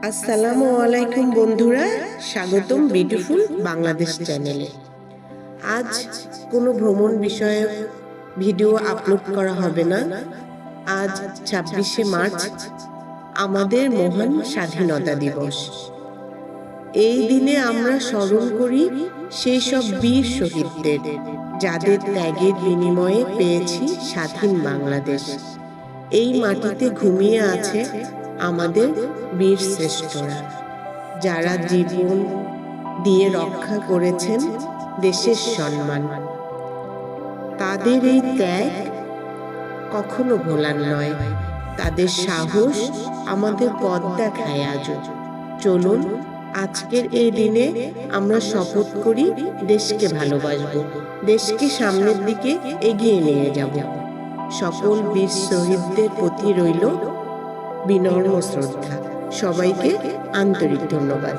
আসসালামু আলাইকুম বন্ধুরা, স্বাগতম বিউটিফুল বাংলাদেশ চ্যানেলে। আজ কোনো ভ্রমণ বিষয়ক ভিডিও আপলোড করা হবে না। আজ 26শে মার্চ, আমাদের মহান স্বাধীনতা দিবস। এই দিনে আমরা স্মরণ করি সেই সব বীর শহীদদের, যাদের ত্যাগের বিনিময়ে পেয়েছি স্বাধীন বাংলাদেশ। এই মাটিতে ঘুমিয়ে আছে আমাদের বীর শ্রেষ্ঠরা, যারা জীবন দিয়ে রক্ষা করেছেন দেশের সম্মান। তাদের এই ত্যাগ কখনো ভোলার নয়, তাদের সাহস আমাদের পথ দেখায় আজও। চলুন আজকের এই দিনে আমরা শপথ করি দেশকে ভালোবাসবো, দেশকে সামনের দিকে এগিয়ে নিয়ে যাব। সকল বীর শহীদদের প্রতি রইল বিনম্র শ্রদ্ধা। সবাইকে আন্তরিক ধন্যবাদ।